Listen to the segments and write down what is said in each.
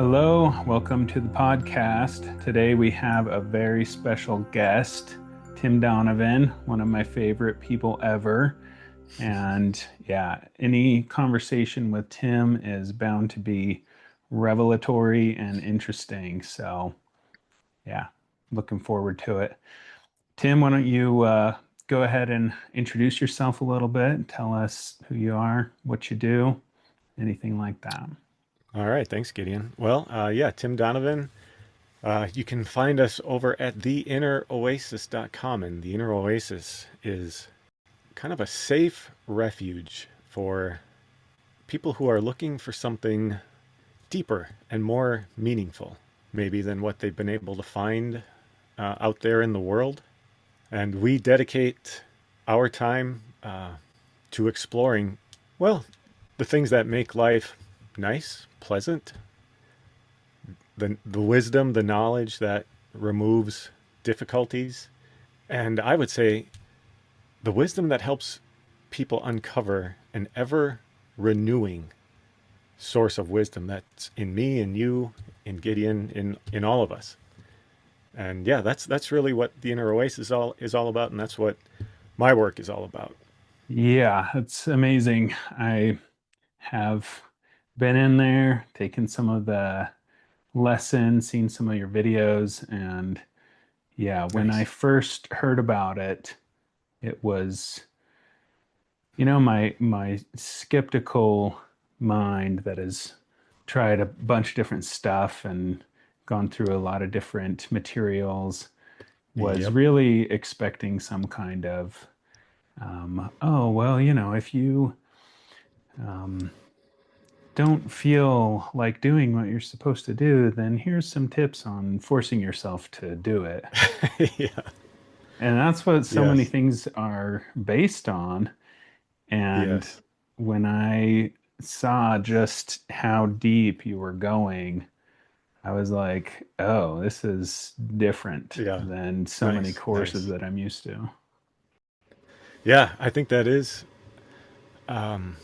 Hello, welcome to the podcast. Today we have a very special guest, Tim Donovan, one of my favorite people ever. And yeah, any conversation with Tim is bound to be revelatory and interesting. So yeah, looking forward to it. Tim, why don't you go ahead and introduce yourself a little bit? Tell us who you are, what you do, anything like that. All right. Thanks, Gideon. Well, Tim Donovan. You can find us over at theinneroasis.com. And the Inner Oasis is kind of a safe refuge for people who are looking for something deeper and more meaningful, maybe than what they've been able to find out there in the world. And we dedicate our time to exploring, well, the things that make life nice, pleasant, the wisdom, the knowledge that removes difficulties, and I would say the wisdom that helps people uncover an ever renewing source of wisdom that's in me, in you, in Gideon, in all of us. And yeah, that's really what the Inner Oasis is all about, and that's what my work is all about. Yeah, it's amazing. I have been in there, taken some of the lessons, seen some of your videos, and yeah, when I Nice. first heard about it, it was, my skeptical mind that has tried a bunch of different stuff and gone through a lot of different materials was Yep. really expecting some kind of, oh, well, if you um, don't feel like doing what you're supposed to do, then here's some tips on forcing yourself to do it. Yeah. And that's what so many Yes. things are based on. And Yes. when I saw just how deep you were going, I was like, oh, this is different Yeah. than so many Nice. courses Nice. that I'm used to. Yeah, I think that is um,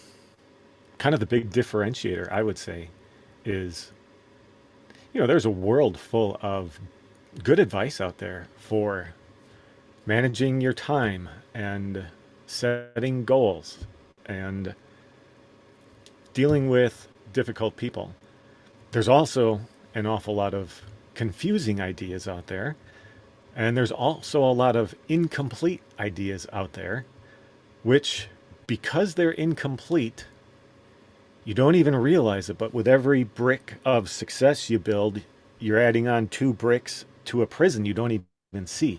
kind of the big differentiator, I would say, is, there's a world full of good advice out there for managing your time and setting goals and dealing with difficult people. There's also an awful lot of confusing ideas out there, and there's also a lot of incomplete ideas out there, which, because they're incomplete, you don't even realize it, but with every brick of success you build, you're adding on 2 bricks to a prison you don't even see.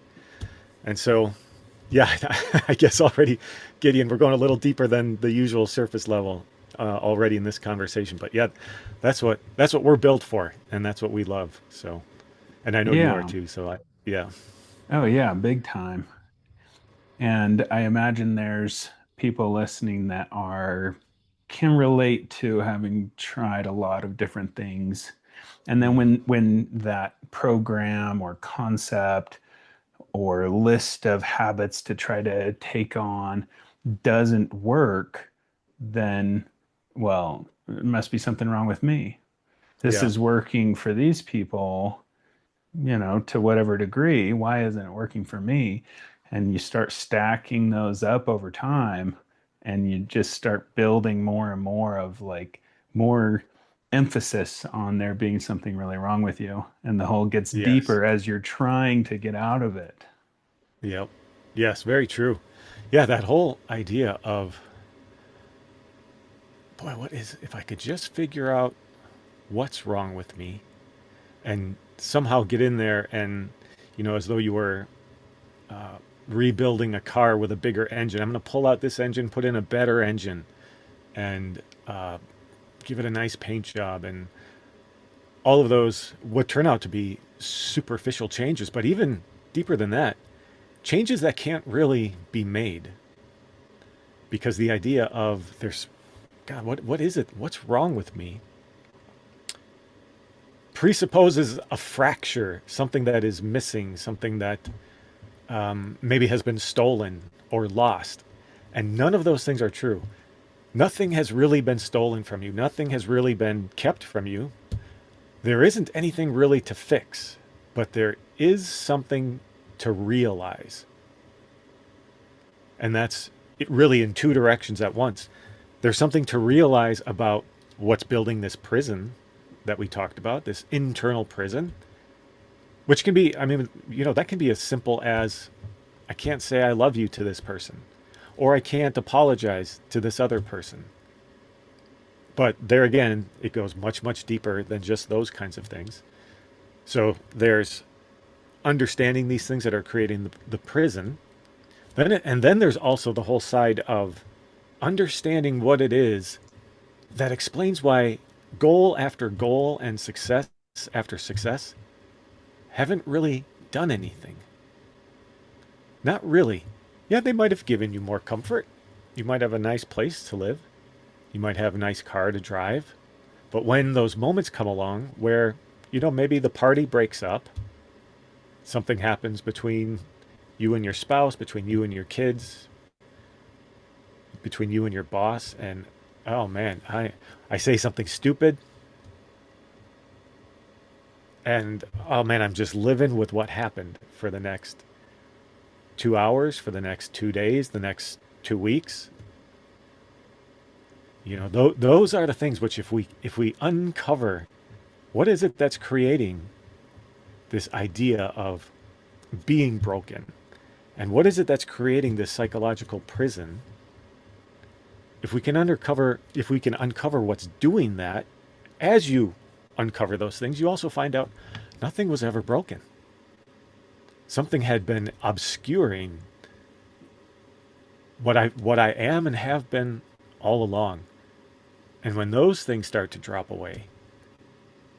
And so, yeah, I guess already, Gideon, we're going a little deeper than the usual surface level already in this conversation. But yeah, that's what we're built for, and that's what we love. So, and I know you are Yeah. too. So yeah, Oh, yeah, big time. And I imagine there's people listening that can relate to having tried a lot of different things. And then hmm when that program or concept or list of habits to try to take on doesn't work, then, well, it must be something wrong with me. This yeah, is working for these people, to whatever degree. Why isn't it working for me? And you start stacking those up over time, and you just start building more and more of like more emphasis on there being something really wrong with you. And the hole gets yes, deeper as you're trying to get out of it. yep, yes, very true. Yeah, that whole idea of, boy, what is, if I could just figure out what's wrong with me and somehow get in there and, as though you were rebuilding a car with a bigger engine. I'm going to pull out this engine, put in a better engine, and give it a nice paint job. And all of those would turn out to be superficial changes, but even deeper than that, changes that can't really be made. Because the idea of God, what is it? What's wrong with me? Presupposes a fracture, something that is missing, something that maybe has been stolen or lost. And none of those things are true. Nothing has really been stolen from you. Nothing has really been kept from you. there isn't anything really to fix, but there is something to realize. And that's it really in two directions at once. There's something to realize about what's building this prison that we talked about, this internal prison, which can be, I mean, that can be as simple as I can't say I love you to this person, or I can't apologize to this other person. But there again, it goes much, much deeper than just those kinds of things. So there's understanding these things that are creating the prison. And then there's also the whole side of understanding what it is that explains why goal after goal and success after success haven't really done anything. Not really. Yeah, they might have given you more comfort. You might have a nice place to live. You might have a nice car to drive. But when those moments come along where, maybe the party breaks up, something happens between you and your spouse, between you and your kids, between you and your boss, and oh man, I say something stupid, and oh man, I'm just living with what happened for the next 2 hours, for the next 2 days, the next 2 weeks. Those are the things which if we uncover what is it that's creating this idea of being broken, and what is it that's creating this psychological prison, if we can uncover what's doing that, as you uncover those things, you also find out nothing was ever broken. Something had been obscuring what I am and have been all along. And when those things start to drop away,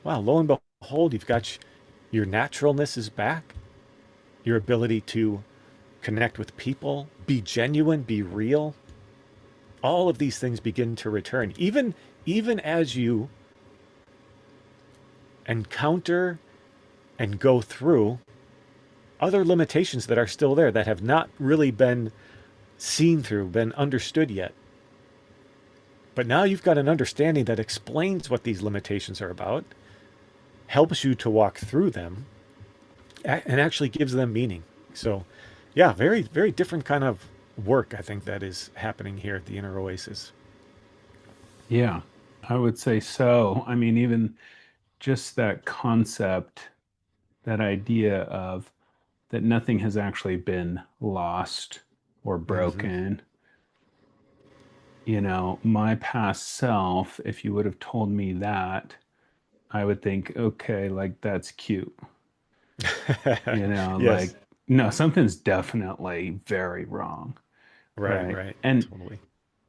wow, lo and behold, you've got your naturalness is back, your ability to connect with people, be genuine, be real. All of these things begin to return, even as you encounter and go through other limitations that are still there, that have not really been seen through, been understood yet. But now you've got an understanding that explains what these limitations are about, helps you to walk through them, and actually gives them meaning. So, yeah, very, very different kind of work, I think, that is happening here at the Inner Oasis. Yeah, I would say so. I mean, even just that concept, that idea of that nothing has actually been lost or Mm-hmm. broken. My past self, if you would have told me that, I would think, okay, like that's cute. Yes. Like, no, something's definitely very wrong, Right, right? right. And Totally.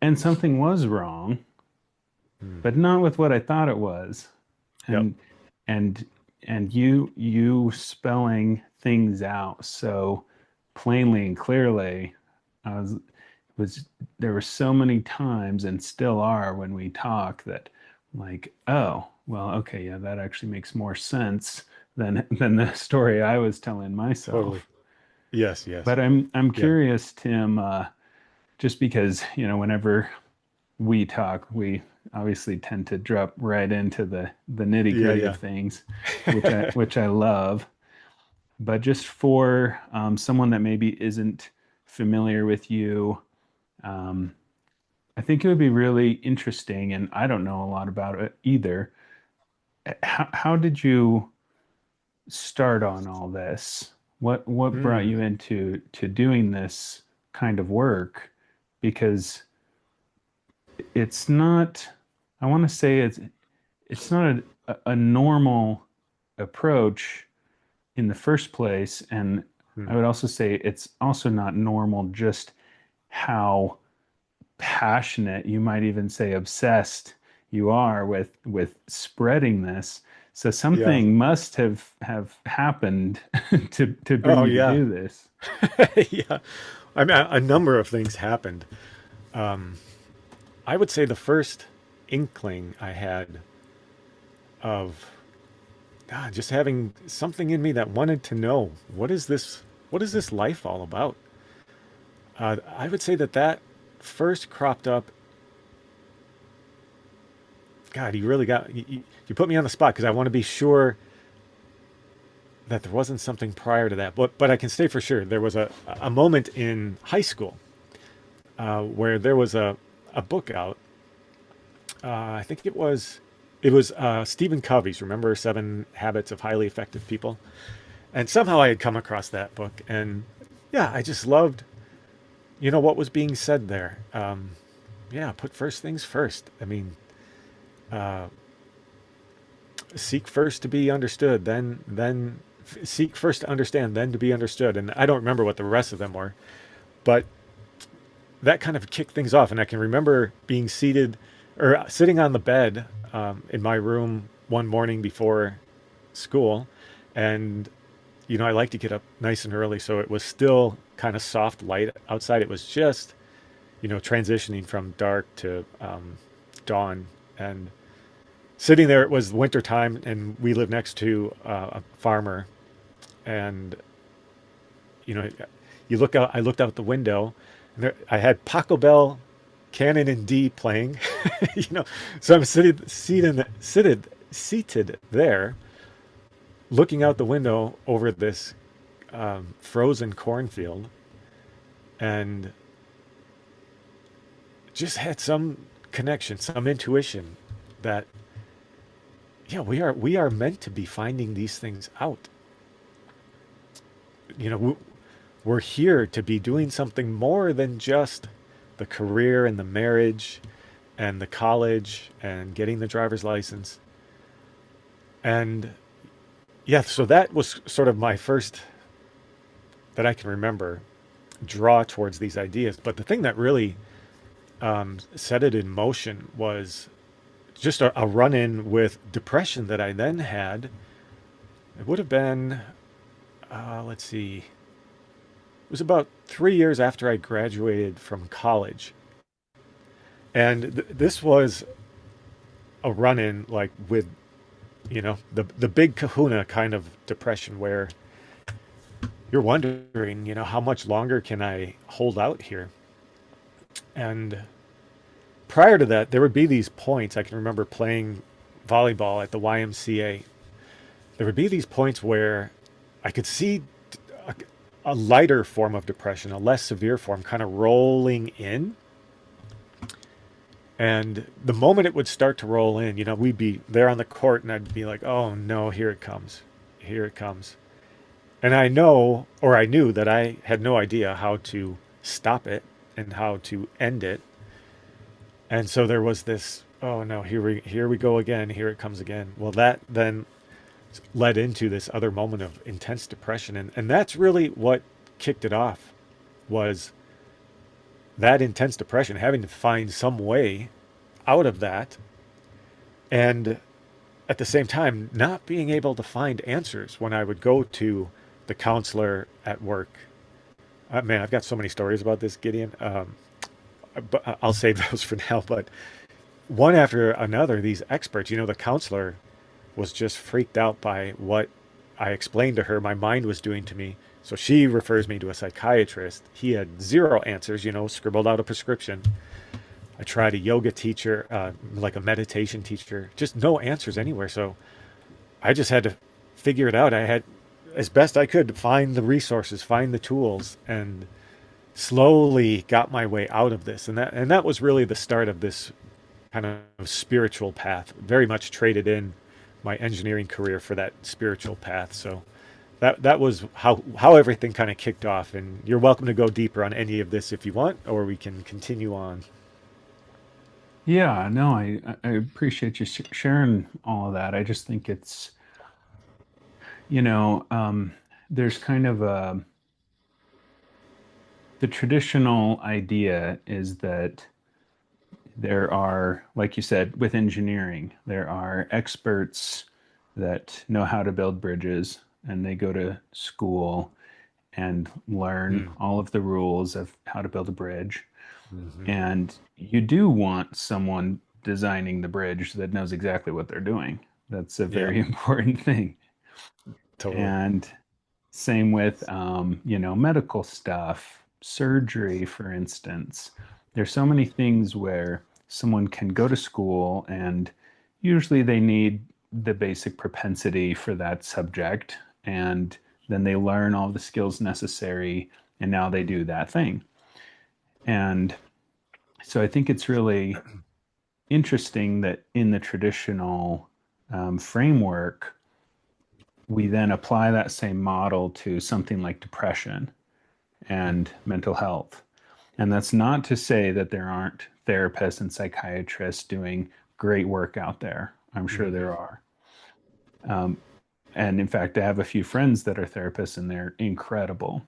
and something was wrong, Mm. but not with what I thought it was. Yep. And and and you spelling things out so plainly and clearly, I was there were so many times and still are when we talk that like, oh, well, okay, yeah, that actually makes more sense than the story I was telling Totally. myself. Yes, yes. But I'm Yeah. curious, Tim, just because, whenever we talk, we obviously tend to drop right into the nitty Yeah, gritty of yeah. things, which I love. But just for someone that maybe isn't familiar with you, um, I think it would be really interesting, and I don't know a lot about it either. How did you start on all this? What brought Mm. you into doing this kind of work? Because it's not, I want to say it's not a normal approach in the first place, and I Mm. would also say it's also not normal just how passionate, you might even say obsessed you are with spreading this. So Yeah. something must have happened to bring Oh, you to yeah. do this. Yeah. I mean, a number of things happened. Um, I would say the first inkling I had of just having something in me that wanted to know what is this life all about? I would say that first cropped up God, you really got you put me on the spot because I want to be sure that there wasn't something prior to that. But I can say for sure there was a moment in high school where there was a book out. I think it was Stephen Covey's. Remember Seven Habits of Highly Effective People? And somehow I had come across that book, and yeah, I just loved what was being said there. Yeah, put first things first. I mean, uh, seek first to be understood, then seek first to understand, then to be understood. And I don't remember what the rest of them were, but that kind of kicked things off. And I can remember being seated or sitting on the bed in my room one morning before school, and I like to get up nice and early, so it was still kind of soft light outside. It was just transitioning from dark to dawn, and sitting there. It was winter time, and we lived next to a farmer, and you know, you look out. I looked out the window, and I had Paco Bell, Canon in D playing. you know, so I'm seated there, looking out the window over this frozen cornfield, and just had some connection, some intuition that yeah, we are meant to be finding these things out. You know, we're here to be doing something more than just the career and the marriage and the college and getting the driver's license. And yeah, so that was sort of my first that I can remember draw towards these ideas. But the thing that really set it in motion was just a run in with depression that I then had. It would have been, let's see, it was about 3 years after I graduated from college. And this was a run in like with, the big kahuna kind of depression where you're wondering, how much longer can I hold out here? And prior to that, there would be these points. I can remember playing volleyball at the YMCA. There would be these points where I could see a, a lighter form of depression, a less severe form, kind of rolling in. And the moment it would start to roll in, we'd be there on the court and I'd be like, oh no, here it comes. Here it comes. And I knew that I had no idea how to stop it and how to end it. And so there was this, oh no, here we go again, here it comes again. Well, that then led into this other moment of intense depression. And that's really what kicked it off, was that intense depression, having to find some way out of that. And at the same time, not being able to find answers when I would go to the counselor at work. Man, I've got so many stories about this, Gideon. But I'll save those for now. But one after another, these experts, the counselor was just freaked out by what I explained to her my mind was doing to me. So she refers me to a psychiatrist. He had zero answers, scribbled out a prescription. I tried a yoga teacher, like a meditation teacher, just no answers anywhere. So I just had to figure it out. I had, as best I could, find the resources, find the tools, and slowly got my way out of this. And that was really the start of this kind of spiritual path. Very much traded in my engineering career for that spiritual path. So that was how everything kind of kicked off. And you're welcome to go deeper on any of this if you want, or we can continue on. Yeah, no, I appreciate you sharing all of that. I just think it's, you know, um, there's kind of the traditional idea is that there are, like you said, with engineering, there are experts that know how to build bridges and they go to school and learn Mm. all of the rules of how to build a bridge. Hmm. And you do want someone designing the bridge that knows exactly what they're doing. That's a Yeah, very important thing. totally. And same with, medical stuff, surgery, for instance. There's so many things where someone can go to school and usually they need the basic propensity for that subject, and then they learn all the skills necessary, and now they do that thing. And so I think it's really interesting that in the traditional framework, we then apply that same model to something like depression and mental health. And that's not to say that there aren't therapists and psychiatrists doing great work out there. I'm sure Mm-hmm. there are. And in fact, I have a few friends that are therapists and they're incredible.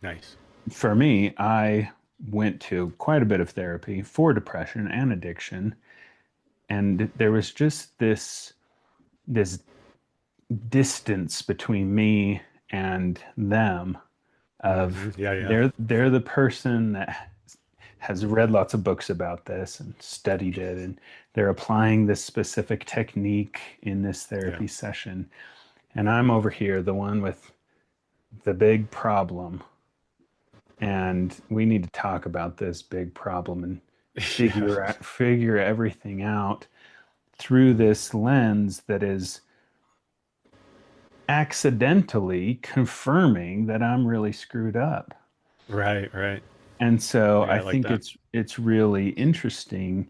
Nice. For me, I went to quite a bit of therapy for depression and addiction. And there was just this distance between me and them Mm-hmm. of Yeah, yeah, they're the person that has read lots of books about this and studied it, and they're applying this specific technique in this yeah. therapy session, and I'm over here, the one with the big problem, and we need to talk about this big problem and Yeah. figure everything out through this lens that is accidentally confirming that I'm really screwed up. Right, right. And so Yeah, I I like think that. it's really interesting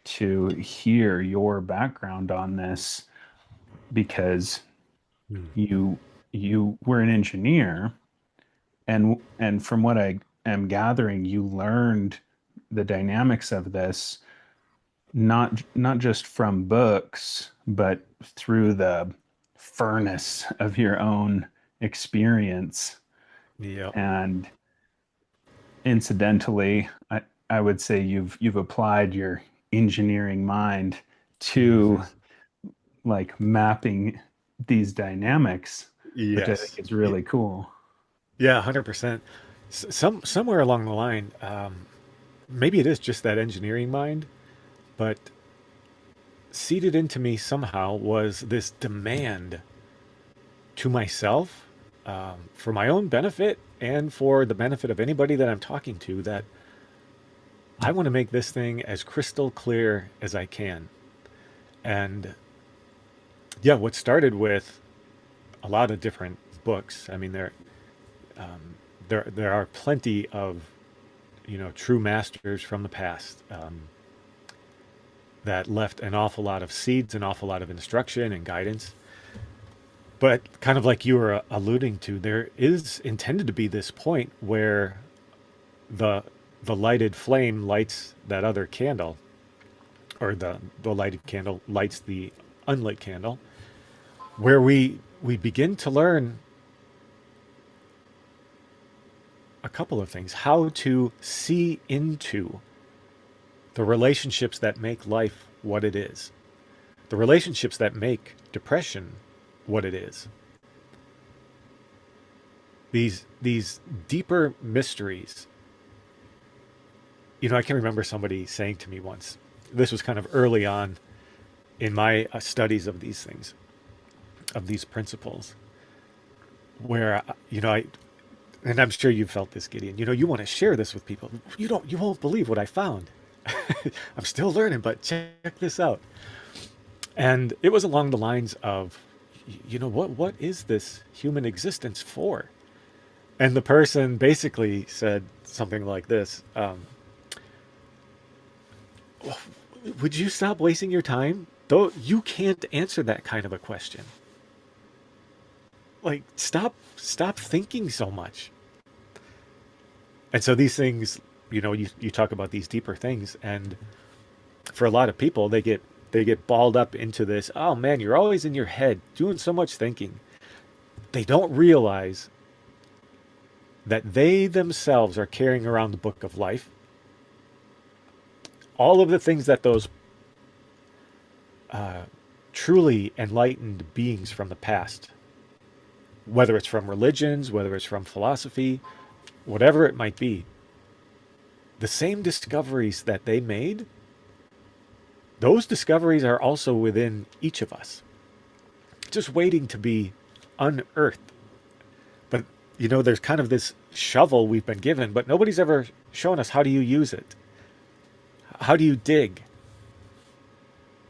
to hear your background on this because Mm. you you were an engineer, and from what I am gathering, you learned the dynamics of this not just from books, but through the furnace of your own experience. Yep. And incidentally, I would say you've applied your engineering mind to Mm-hmm. like mapping these dynamics, which I think Yes. is really cool. Yeah, 100%. Somewhere along the line, maybe it is just that engineering mind, but seeded into me somehow was this demand to myself, for my own benefit and for the benefit of anybody that I'm talking to, that I want to make this thing as crystal clear as I can. And yeah, what started with a lot of different books. I mean, there are plenty of true masters from the past, that left an awful lot of seeds, an awful lot of instruction and guidance. But kind of like you were alluding to, there is intended to be this point where the the lighted flame lights that other candle, or the lighted candle lights the unlit candle, where we begin to learn a couple of things: how to see into the relationships that make life what it is, the relationships that make depression what it is. These deeper mysteries. I can remember somebody saying to me once, this was kind of early on in my studies of these things, of these principles, where I and I'm sure you felt this, Gideon. You want to share this with people. You won't believe what I found. I'm still learning, but check this out. And it was along the lines of, what is this human existence for? And the person basically said something like this: would you stop wasting your time? Though you can't answer that kind of a question. Like, stop thinking so much. And so these things, you talk about these deeper things, and for a lot of people, they get balled up into this. Oh man, you're always in your head doing so much thinking. They don't realize that they themselves are carrying around the book of life. All of the things that those truly enlightened beings from the past, whether it's from religions, whether it's from philosophy, whatever it might be, the same discoveries that they made, those discoveries are also within each of us, just waiting to be unearthed. But, there's kind of this shovel we've been given, but nobody's ever shown us how do you use it? How do you dig?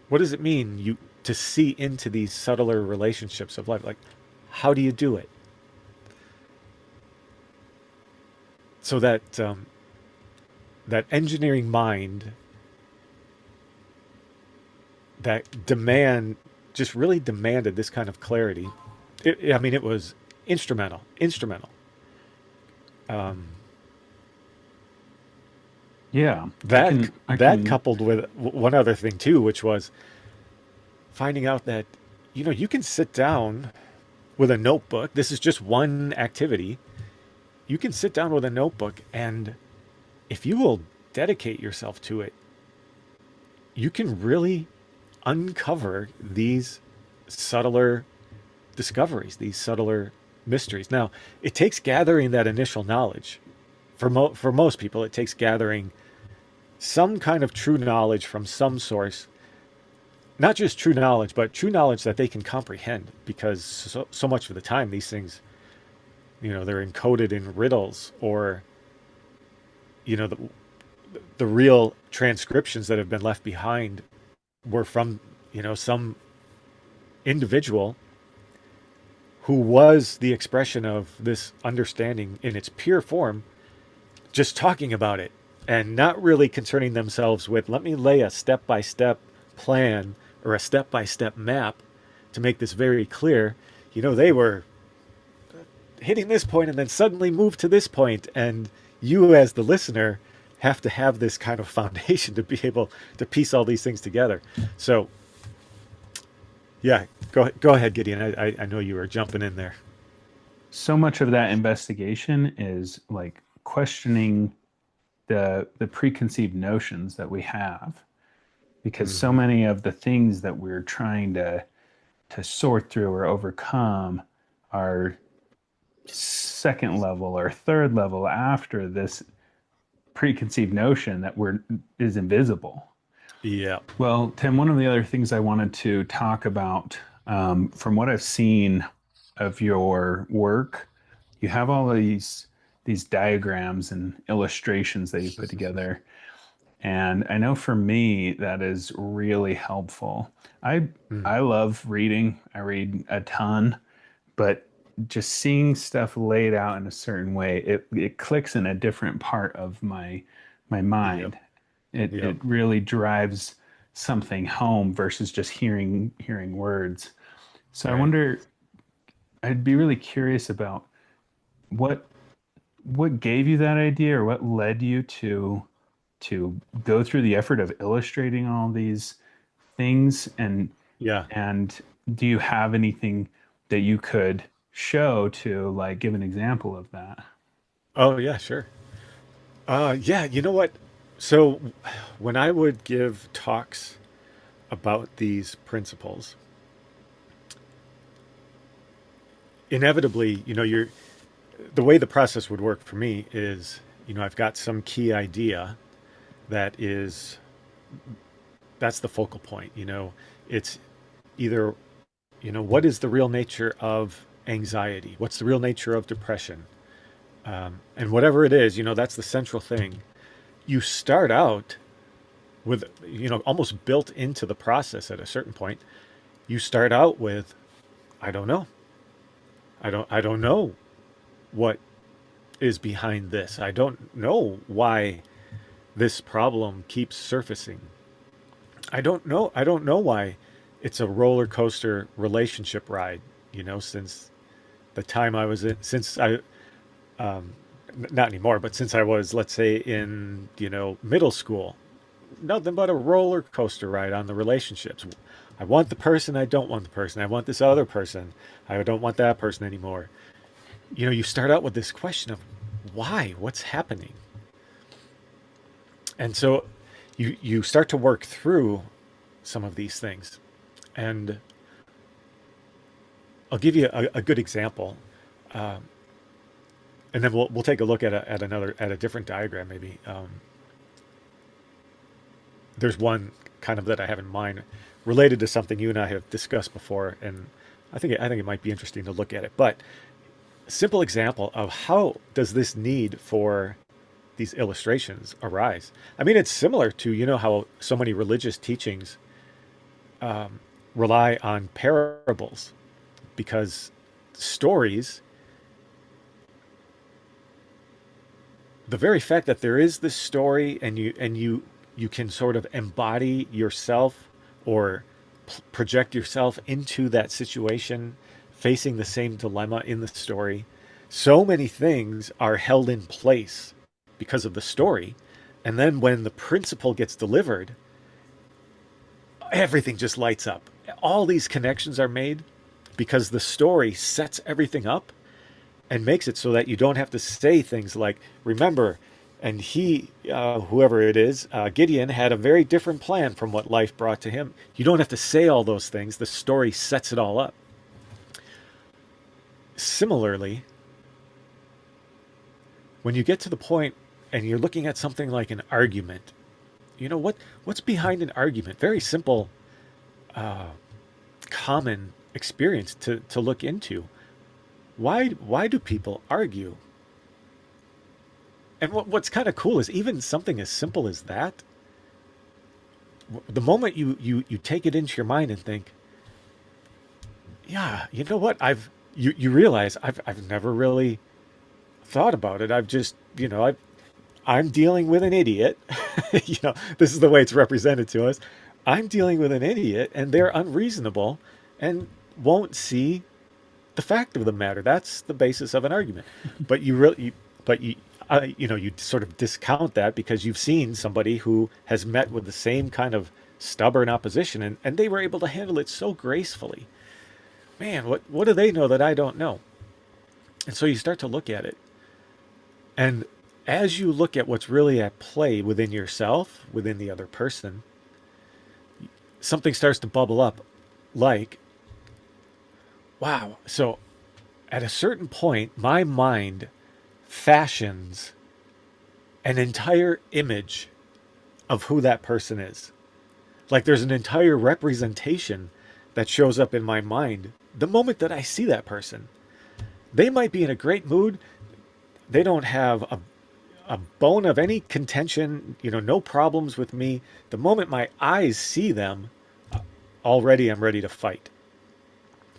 what does it mean to see into these subtler relationships of life? Like, how do you do it? So that that engineering mind, that just really demanded this kind of clarity. I mean, it was instrumental. Um, Yeah, that I that can. coupled with one other thing too, which was finding out that you can sit down with a notebook. This is just one activity. You can sit down with a notebook, and if you will dedicate yourself to it, you can really uncover these subtler discoveries, these subtler mysteries. Now, it takes gathering that initial knowledge. For most people, it takes gathering some kind of true knowledge from some source. Not just true knowledge, but true knowledge that they can comprehend, because so much of the time these things, they're encoded in riddles, or the real transcriptions that have been left behind were from some individual who was the expression of this understanding in its pure form, just talking about it and not really concerning themselves with, let me lay a step-by-step plan or a step-by-step map to make this very clear. They were hitting this point and then suddenly moved to this point, and you as the listener have to have this kind of foundation to be able to piece all these things together. So yeah, go ahead, Gideon. I know you were jumping in there. So much of that investigation is like questioning the preconceived notions that we have, because so Hmm. many of the things that we're trying to sort through or overcome are second level or third level after this preconceived notion that we're is invisible. Yeah. Well, Tim, one of the other things I wanted to talk about, from what I've seen of your work, you have all these diagrams and illustrations that you put together, and I know for me that is really helpful. I Mm. I love reading. I read a ton, but just seeing stuff laid out in a certain way, it clicks in a different part of my Yep. mind. It Yep. really drives something home versus just hearing words. So I Right. wonder, I'd be really curious about what what gave you that idea, or what led you to go through the effort of illustrating all these things, Yeah. and do you have anything that you could show to like give an example of that? Oh, yeah, sure. Yeah, you know what? So when I would give talks about these principles, inevitably, the way the process would work for me is, I've got some key idea that is that's the focal point. It's either, what is the real nature of anxiety? What's the real nature of depression? And whatever it is, that's the central thing. You start out with, almost built into the process at a certain point. You start out with, I don't know. I don't know what is behind this. I don't know why this problem keeps surfacing. I don't know why it's a roller coaster relationship ride, since the time I was in, since I, not anymore, but since I was, let's say, in, middle school. Nothing but a roller coaster ride on the relationships. I want the person, I don't want the person. I want this other person. I don't want that person anymore. You start out with this question of why? What's happening? And so you start to work through some of these things. And I'll give you a good example. Um, and then we'll take a look at a different diagram maybe. There's one kind of that I have in mind related to something you and I have discussed before, and I think it might be interesting to look at it. But a simple example of how does this need for these illustrations arise? I mean, it's similar to how so many religious teachings rely on parables, because stories, the very fact that there is this story, and you can sort of embody yourself, or project yourself into that situation, facing the same dilemma in the story. So many things are held in place because of the story. And then when the principle gets delivered, everything just lights up. All these connections are made because the story sets everything up and makes it so that you don't have to say things like, remember, and he, whoever it is, Gideon had a very different plan from what life brought to him. You don't have to say all those things. The story sets it all up. Similarly, when you get to the point and you're looking at something like an argument, what's behind an argument? Very simple, common experience to look into. Why do people argue? And what's kind of cool is even something as simple as that, the moment you take it into your mind and think, yeah, you know what, you realize I've never really thought about it. I've just, I'm dealing with an idiot. This is the way it's represented to us. I'm dealing with an idiot, and they're unreasonable and won't see the fact of the matter. That's the basis of an argument. But you sort of discount that because you've seen somebody who has met with the same kind of stubborn opposition, and they were able to handle it so gracefully. Man, what do they know that I don't know? And so you start to look at it. And as you look at what's really at play within yourself, within the other person, something starts to bubble up like, wow, so at a certain point, my mind fashions an entire image of who that person is. Like there's an entire representation that shows up in my mind the moment that I see that person. They might be in a great mood. They don't have a bone of any contention, no problems with me. The moment my eyes see them, already I'm ready to fight.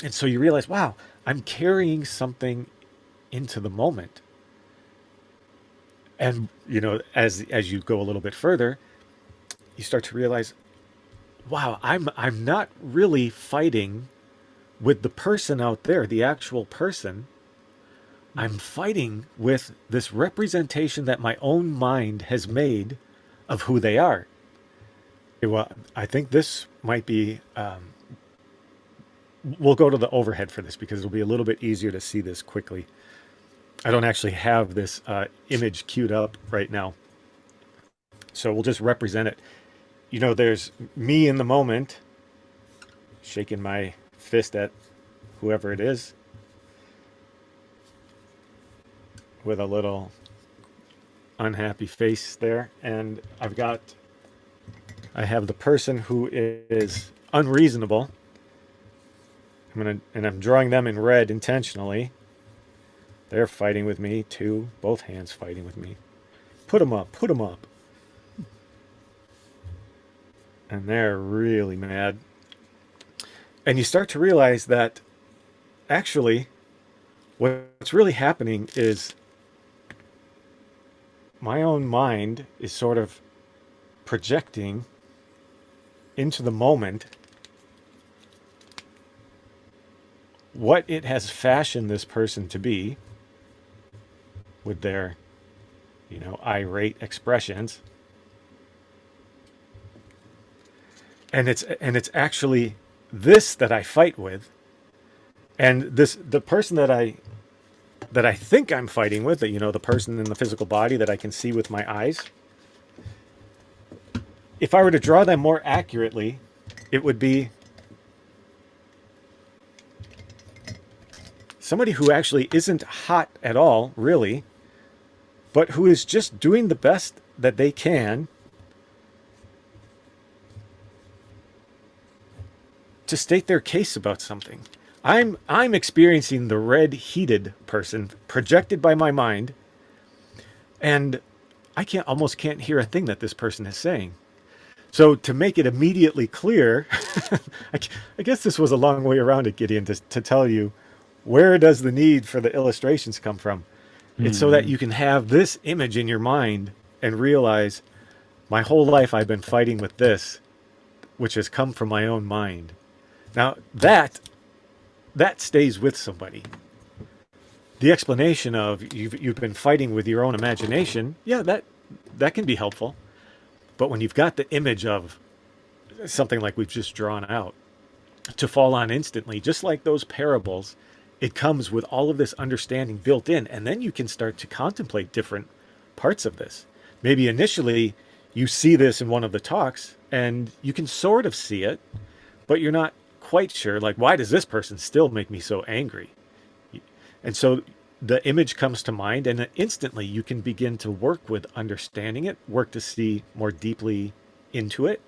And so you realize, wow, I'm carrying something into the moment. And, as you go a little bit further, you start to realize, wow, I'm not really fighting with the person out there, the actual person. I'm fighting with this representation that my own mind has made of who they are. Well, I think this might be, we'll go to the overhead for this because it'll be a little bit easier to see this quickly. I don't actually have this image queued up right now. So we'll just represent it. There's me in the moment, shaking my fist at whoever it is, with a little unhappy face there. And I have the person who is unreasonable. I'm drawing them in red intentionally. They're fighting with me too. Both hands fighting with me. Put them up. And they're really mad. And you start to realize that actually what's really happening is my own mind is sort of projecting into the moment what it has fashioned this person to be with their, irate expressions. And it's actually this that I fight with. And the person that I think I'm fighting with, the person in the physical body that I can see with my eyes, if I were to draw them more accurately, it would be somebody who actually isn't hot at all, really, but who is just doing the best that they can to state their case about something. I'm experiencing the red heated person projected by my mind, and I almost can't hear a thing that this person is saying. So to make it immediately clear, I guess this was a long way around it, Gideon, to tell you where does the need for the illustrations come from. It's so that Hmm. you can have this image in your mind and realize my whole life I've been fighting with this, which has come from my own mind. Now that stays with somebody. The explanation of you've been fighting with your own imagination, yeah, that can be helpful. But when you've got the image of something like we've just drawn out to fall on instantly, just like those parables, it comes with all of this understanding built in, and then you can start to contemplate different parts of this. Maybe initially you see this in one of the talks and you can sort of see it, but you're not quite sure, like, why does this person still make me so angry? And so the image comes to mind, and instantly you can begin to work with understanding it, work to see more deeply into it.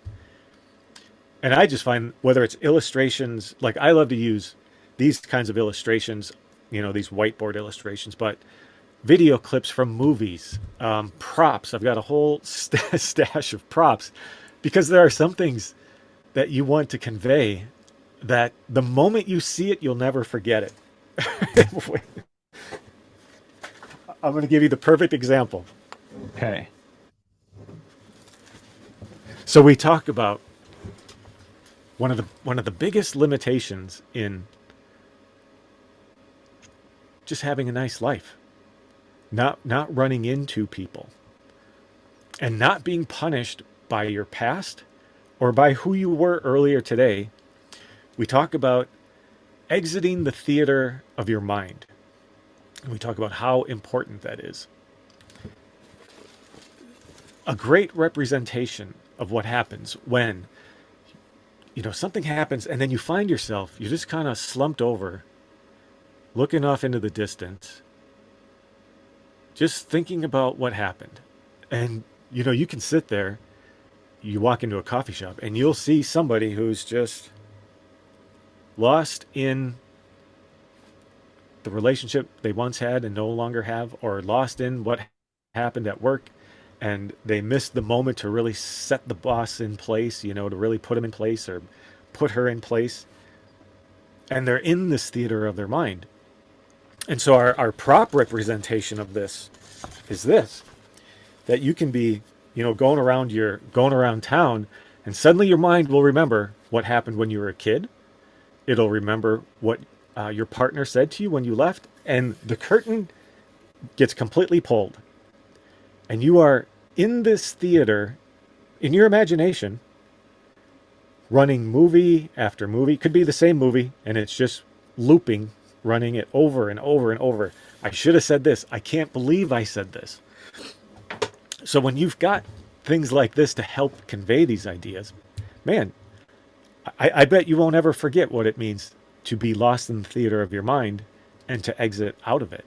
And I just find whether it's illustrations, like I love to use these kinds of illustrations, these whiteboard illustrations, but video clips from movies, props. I've got a whole stash of props because there are some things that you want to convey that the moment you see it, you'll never forget it. I'm going to give you the perfect example. Okay. So we talk about one of the biggest limitations in just having a nice life, not running into people, and not being punished by your past or by who you were earlier today. We talk about exiting the theater of your mind. And we talk about how important that is. A great representation of what happens when something happens and then you find yourself, you're just kind of slumped over, looking off into the distance, just thinking about what happened. And you can sit there, you walk into a coffee shop and you'll see somebody who's just lost in the relationship they once had and no longer have, or lost in what happened at work, and they missed the moment to really set the boss in place, to really put him in place or put her in place. And they're in this theater of their mind. And so our prop representation of this is this, that you can be, going around town, and suddenly your mind will remember what happened when you were a kid. It'll remember what your partner said to you when you left, and the curtain gets completely pulled. And you are in this theater, in your imagination, running movie after movie. Could be the same movie, and it's just looping, running it over and over and over. I should have said this. I can't believe I said this. So when you've got things like this to help convey these ideas, man, I bet you won't ever forget what it means to be lost in the theater of your mind and to exit out of it.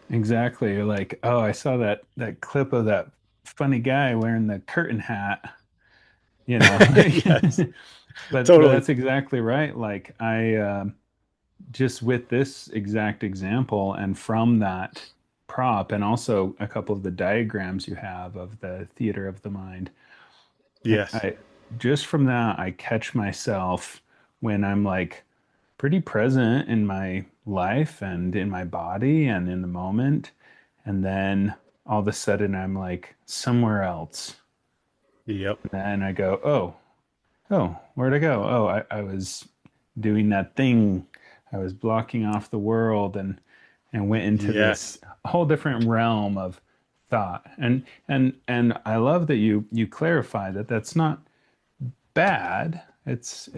Exactly. You're like, oh, I saw that clip of that funny guy wearing the curtain hat, you know. Yes, But totally. that's exactly right. Like I just with this exact example and from that prop and also a couple of the diagrams you have of the theater of the mind, Yes. I just from that I catch myself when I'm like pretty present in my life and in my body and in the moment. And then all of a sudden I'm like somewhere else. Yep. And then I go, oh, where'd I go? Oh, I was doing that thing. I was blocking off the world and went into this Yes. whole different realm of thought. And I love that you clarify that that's not bad. It's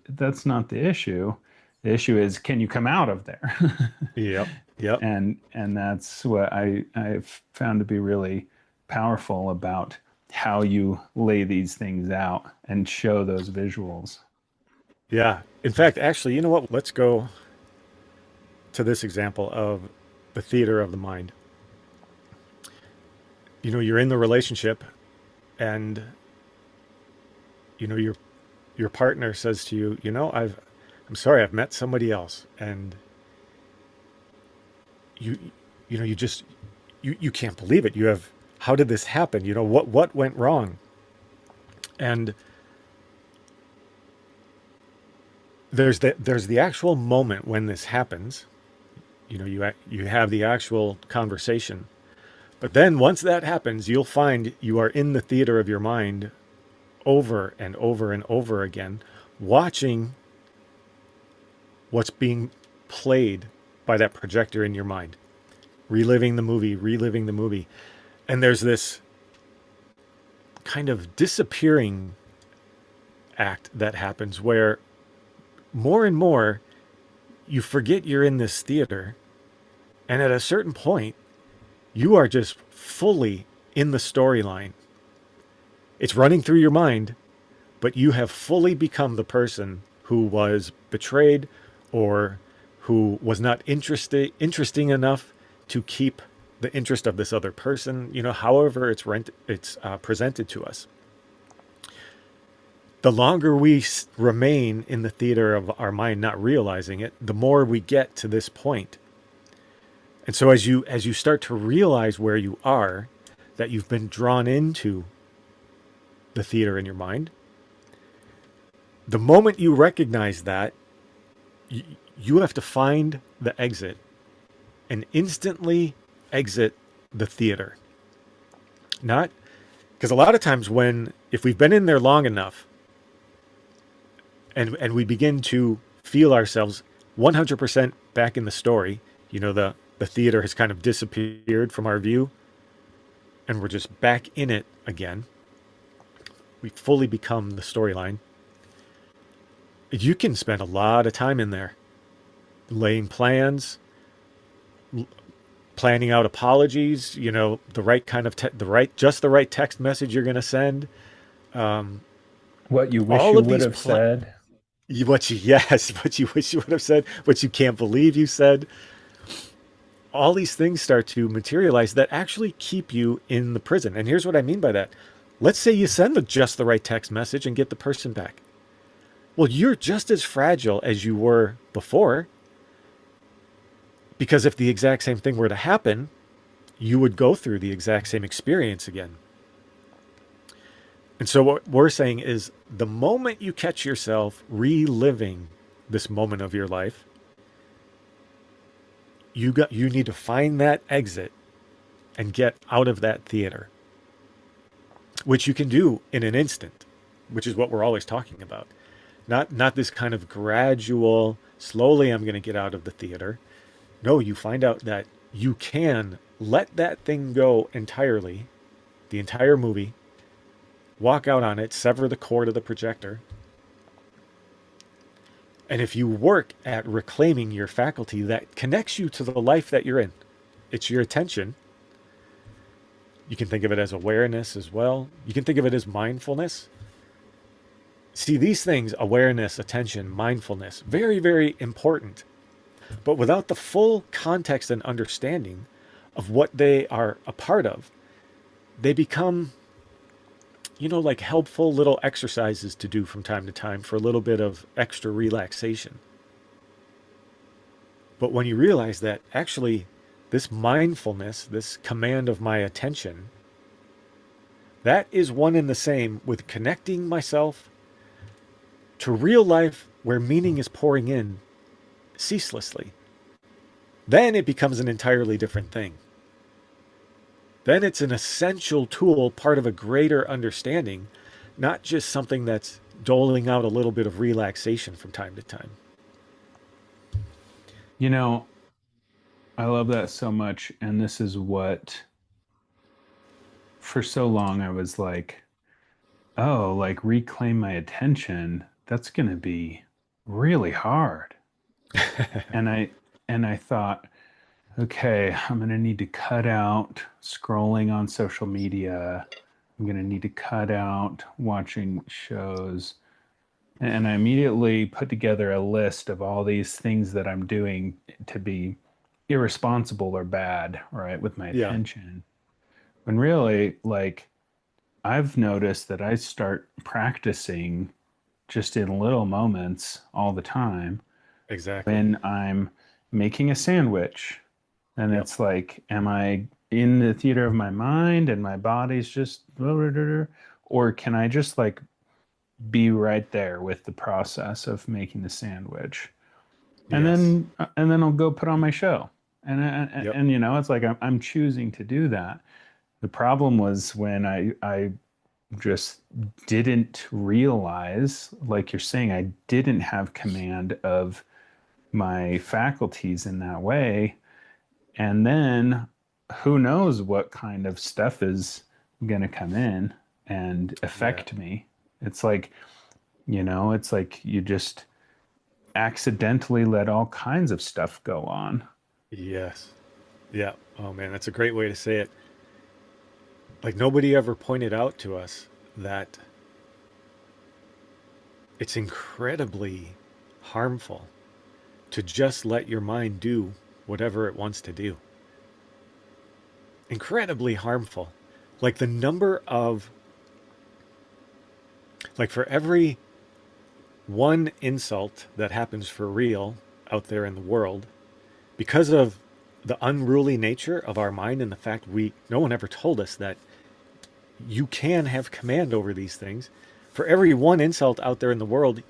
that's not the issue. The issue is can you come out of there? Yep. Yep. And that's what I've found to be really powerful about how you lay these things out and show those visuals. Yeah. In fact, actually, you know what? Let's go to this example of the theater of the mind. You're in the relationship, and your partner says to you, I'm sorry, I've met somebody else, and you you just you can't believe it. How did this happen? What went wrong? And there's the actual moment when this happens. You have the actual conversation. But then once that happens, you'll find you are in the theater of your mind over and over and over again, watching what's being played by that projector in your mind, reliving the movie. And there's this kind of disappearing act that happens where more and more you forget you're in this theater. And at a certain point, you are just fully in the storyline. It's running through your mind, but you have fully become the person who was betrayed or who was not interesting enough to keep the interest of this other person, however it's presented to us. The longer we remain in the theater of our mind, not realizing it, the more we get to this point. And so as you start to realize where you are, that you've been drawn into the theater in your mind, the moment you recognize that, you have to find the exit and instantly exit the theater. Not because a lot of times if we've been in there long enough and we begin to feel ourselves 100% back in the story, the theater has kind of disappeared from our view and we're just back in it again. We fully become the storyline. You can spend a lot of time in there laying plans, planning out apologies, the right kind of just the right text message you're going to send. What you wish All you of would these have said. what you wish you would have said, what you can't believe you said. All these things start to materialize that actually keep you in the prison. And here's what I mean by that. Let's say you send just the right text message and get the person back. Well, you're just as fragile as you were before, because if the exact same thing were to happen, you would go through the exact same experience again. And so what we're saying is the moment you catch yourself reliving this moment of your life, you need to find that exit and get out of that theater, which you can do in an instant, which is what we're always talking about. Not this kind of gradual, slowly I'm going to get out of the theater. No, you find out that you can let that thing go entirely, the entire movie, walk out on it, sever the cord of the projector. And if you work at reclaiming your faculty that connects you to the life that you're in, it's your attention. You can think of it as awareness as well. You can think of it as mindfulness. See, these things, awareness, attention, mindfulness, very, very important. But without the full context and understanding of what they are a part of, they become, like helpful little exercises to do from time to time for a little bit of extra relaxation. But when you realize that actually this mindfulness, this command of my attention, that is one and the same with connecting myself to real life where meaning is pouring in ceaselessly, then it becomes an entirely different thing. Then it's an essential tool, part of a greater understanding, not just something that's doling out a little bit of relaxation from time to time. I love that so much. And this is what, for so long, I was like, oh, like reclaim my attention. That's going to be really hard. And I thought, okay, I'm going to need to cut out scrolling on social media. I'm going to need to cut out watching shows. And I immediately put together a list of all these things that I'm doing to be irresponsible or bad, right, with my Yeah, attention. When really, like, I've noticed that I start practicing just in little moments all the time. exactly. When I'm making a sandwich, and Yep. it's like, am I in the theater of my mind and my body's just, or can I just like be right there with the process of making the sandwich, Yes. and then I'll go put on my show. Yep. And you know, it's like I'm choosing to do that. The problem was when I just didn't realize, like you're saying, I didn't have command of my faculties in that way. And then who knows what kind of stuff is going to come in and Yeah. affect me. It's like, you know, it's like you just accidentally let all kinds of stuff go on. Yes. Yeah. Oh man, that's a great way to say it. Like nobody ever pointed out to us that it's incredibly harmful to just let your mind do whatever it wants to do. Incredibly harmful. Like the number of, like for every one insult that happens for real out there in the world, because of the unruly nature of our mind and the fact no one ever told us that you can have command over these things. For every one insult out there in the world,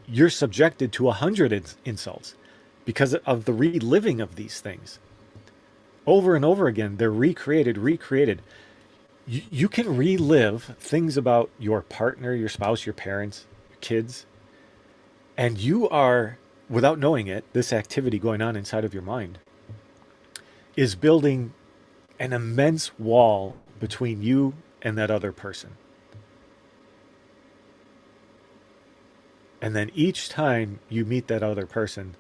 you're subjected to 100 insults because of the reliving of these things. Over and over again, they're recreated. You can relive things about your partner, your spouse, your parents, your kids, and you are, without knowing it, this activity going on inside of your mind is building an immense wall between you and that other person. And then each time you meet that other person,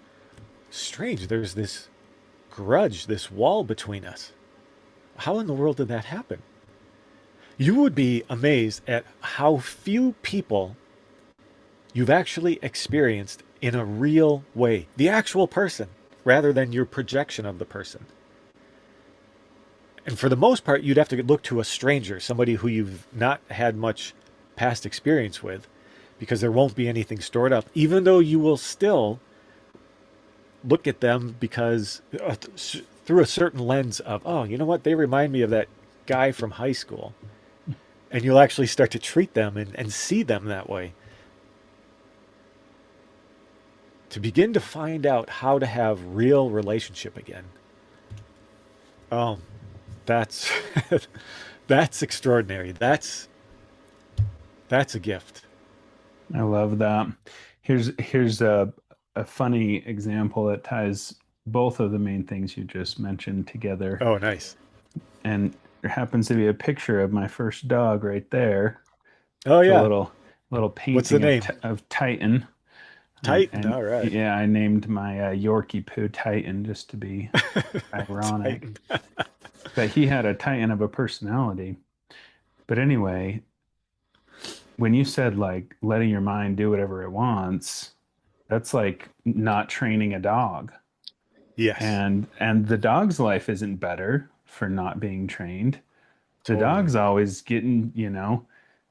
strange, there's this grudge, this wall between us. How in the world did that happen? You would be amazed at how few people you've actually experienced in a real way, the actual person, rather than your projection of the person. And for the most part, you'd have to look to a stranger, somebody who you've not had much past experience with, because there won't be anything stored up, even though you will still look at them because through a certain lens of, oh, you know what? They remind me of that guy from high school. And you'll actually start to treat them and see them that way. To begin to find out how to have real relationship again. Oh, that's that's extraordinary. That's a gift. I love that. Here's a funny example that ties both of the main things you just mentioned together. Oh, nice. And there happens to be a picture of my first dog right there. Oh It's a yeah. little What's the painting name? of Titan. Titan. And All right. yeah, I named my Yorkie poo Titan just to be ironic. Titan. But he had a Titan of a personality. But anyway, when you said like letting your mind do whatever it wants, that's like not training a dog. Yes. And the dog's life isn't better for not being trained. The Totally. dog's always getting, you know,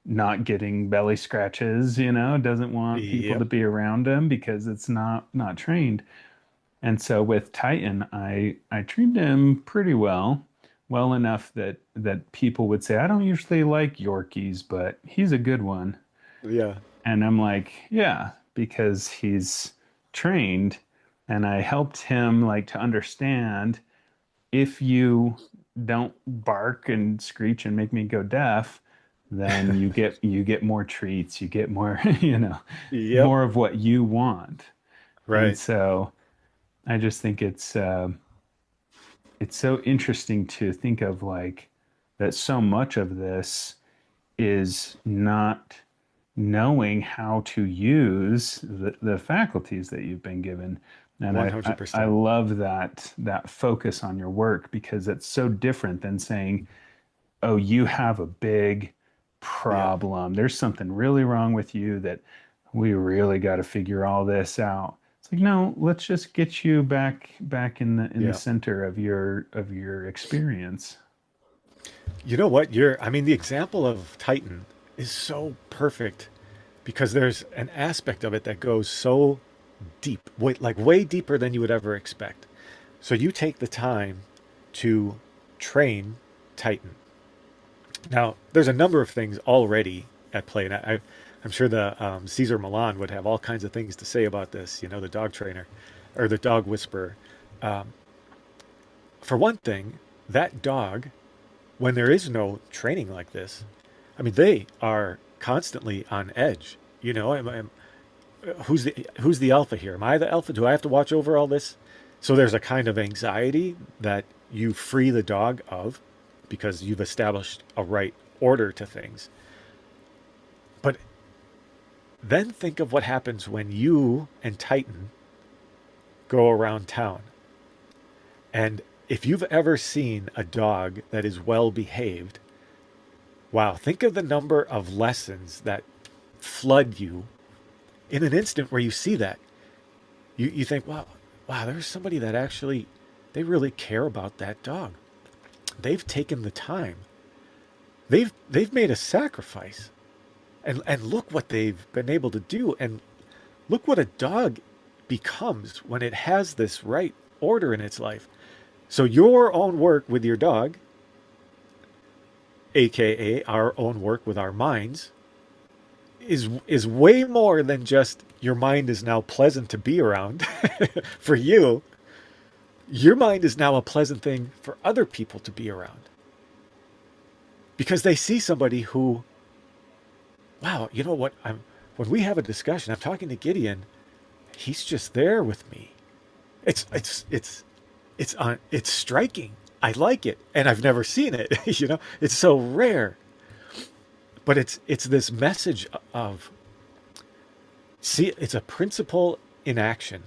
not getting belly scratches, you know, doesn't want people to Yep. be around him because it's not trained. And so with Titan, I treated him pretty well, well enough that people would say, I don't usually like Yorkies, but he's a good one. Yeah. And I'm like, yeah, because he's trained. And I helped him like to understand, if you don't bark and screech and make me go deaf, then you get more treats, you get more, you know, Yep. more of what you want. And Right. so I just think it's so interesting to think of like that so much of this is not knowing how to use the faculties that you've been given. And I 100%. love that focus on your work because it's so different than saying, oh, you have a big Yeah. problem. There's something really wrong with you that we really got to figure all this out. It's like, no, let's just get you back in the Yeah. center of your experience. You know what? I mean, the example of Titan is so perfect because there's an aspect of it that goes so deep, way deeper than you would ever expect. So you take the time to train Titan. Now, there's a number of things already at play. And I'm sure the Caesar Milan would have all kinds of things to say about this, the dog trainer or the dog whisperer. Um, for one thing, that dog, when there is no training like this, I mean, they are constantly on edge. Who's the alpha here? Am I the alpha? Do I have to watch over all this? So there's a kind of anxiety that you free the dog of because you've established a right order to things. But then think of what happens when you and Titan go around town. And if you've ever seen a dog that is well behaved, wow, think of the number of lessons that flood you in an instant where you see that. You think, wow, there's somebody that actually, they really care about that dog. They've taken the time. They've made a sacrifice. And look what they've been able to do. And look what a dog becomes when it has this right order in its life. So your own work with your dog, aka our own work with our minds, is way more than just your mind is now pleasant to be around for you. Your mind is now a pleasant thing for other people to be around. Because they see somebody who, wow, you know what? When we have a discussion, I'm talking to Gideon, he's just there with me. It's striking. I like it, and I've never seen it. It's so rare. But it's this message of, see, it's a principle in action.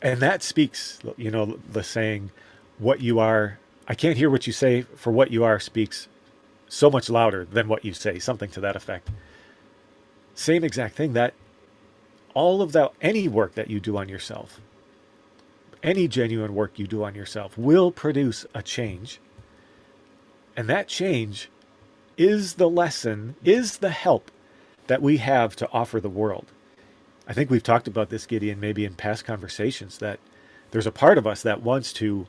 And that speaks, the saying, what you are, I can't hear what you say, for what you are speaks so much louder than what you say, something to that effect. Same exact thing, that all of that, any work that you do on yourself, any genuine work you do on yourself will produce a change. And that change is the lesson, is the help that we have to offer the world. I think we've talked about this, Gideon, maybe in past conversations, that there's a part of us that wants to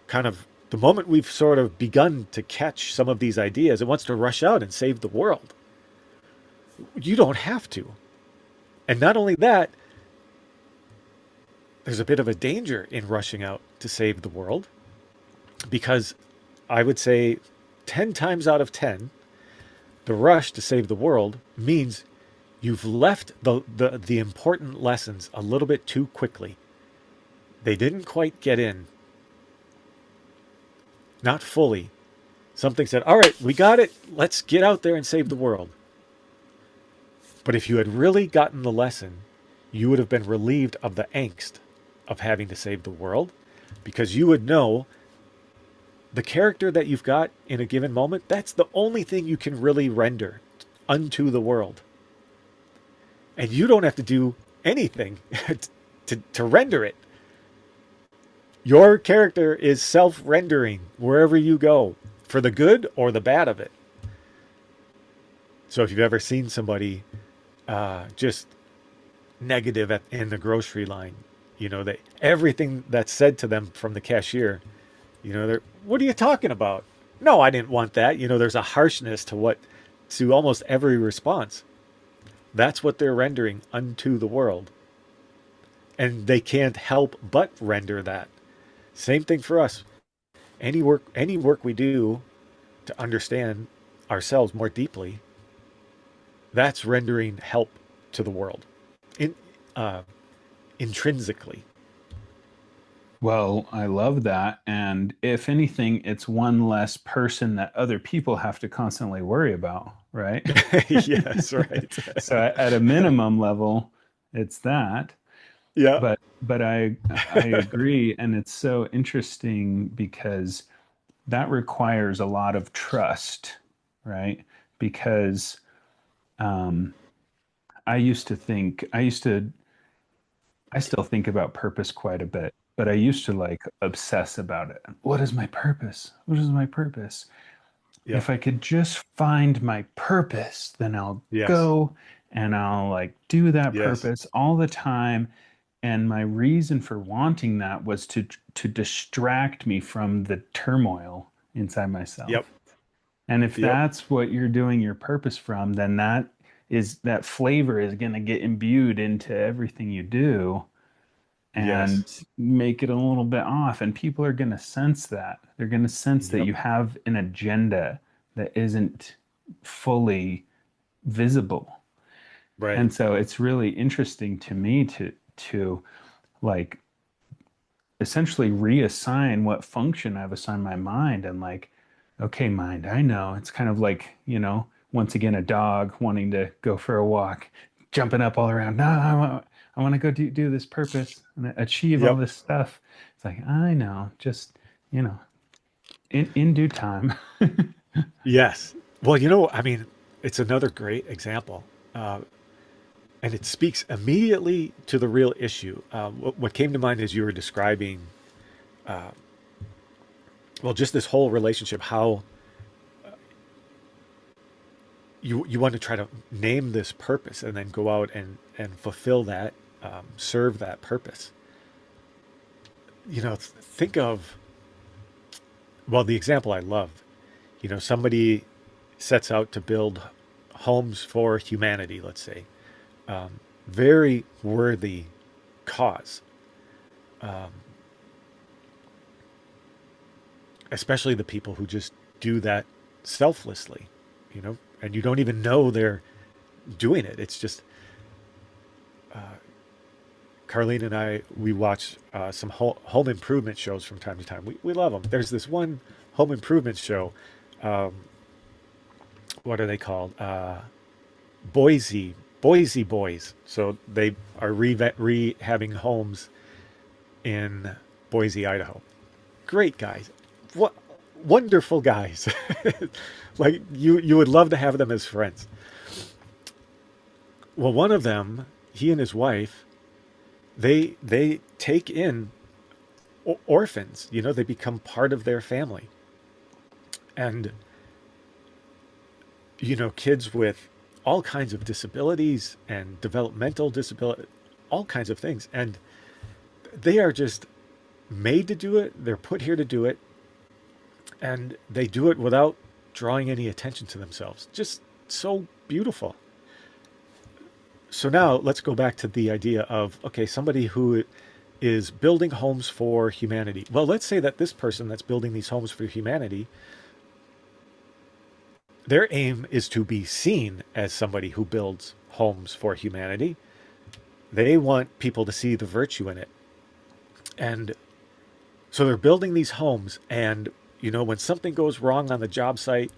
kind of, the moment we've sort of begun to catch some of these ideas, it wants to rush out and save the world. You don't have to. And not only that, there's a bit of a danger in rushing out to save the world, because I would say 10 times out of 10, the rush to save the world means you've left the important lessons a little bit too quickly. They didn't quite get in. Not fully. Something said, all right, we got it. Let's get out there and save the world. But if you had really gotten the lesson, you would have been relieved of the angst of having to save the world, because you would know the character that you've got in a given moment, that's the only thing you can really render unto the world. And you don't have to do anything to render it. Your character is self-rendering wherever you go, for the good or the bad of it. So if you've ever seen somebody just negative in the grocery line, everything that's said to them from the cashier, they're, what are you talking about? No, I didn't want that. There's a harshness to almost every response. That's what they're rendering unto the world. And they can't help but render that. Same thing for us. Any work we do to understand ourselves more deeply, that's rendering help to the world. Intrinsically. Well, I love that. And if anything, it's one less person that other people have to constantly worry about, right? Yes, right. So at a minimum level, it's that. Yeah. But I agree. And it's so interesting because that requires a lot of trust, right? Because I still think about purpose quite a bit, but I used to like obsess about it. What is my purpose? What is my purpose? Yeah. If I could just find my purpose, then I'll Yes. go and I'll like do that Yes. purpose all the time. And my reason for wanting that was to distract me from the turmoil inside myself. Yep. And if Yep. that's what you're doing your purpose from, then that flavor is going to get imbued into everything you do Yes. and make it a little bit off. And people are going to sense that. They're going to sense that Yep. you have an agenda that isn't fully visible. Right. And so it's really interesting to me to like essentially reassign what function I've assigned my mind and like, okay, mind, I know. It's kind of like, once again, a dog wanting to go for a walk, jumping up all around. No, I want to go do this purpose and achieve all Yep. this stuff. It's like, I know, just, you know, in due time. Yes. Well, I mean, it's another great example. Uh, and it speaks immediately to the real issue. What came to mind as you were describing, uh, well, just this whole relationship, how you want to try to name this purpose and then go out and fulfill that, serve that purpose. Think of, well, the example I love, somebody sets out to build homes for humanity, let's say, very worthy cause, um, especially the people who just do that selflessly, and you don't even know they're doing it. It's just, uh, Carlene and I, we watch some home improvement shows from time to time. We love them. There's this one home improvement show. Um, what are they called? Boise Boys. So they are rehabbing homes in Boise, Idaho. Great guys. What wonderful guys. Like you would love to have them as friends. Well, one of them, he and his wife, they take in orphans. They become part of their family. And kids with all kinds of disabilities and developmental disability, all kinds of things. And they are just made to do it. They're put here to do it. And they do it without drawing any attention to themselves. Just so beautiful. So now let's go back to the idea of, okay, somebody who is building homes for humanity. Well, let's say that this person that's building these homes for humanity, their aim is to be seen as somebody who builds homes for humanity. They want people to see the virtue in it. And so they're building these homes, and when something goes wrong on the job site,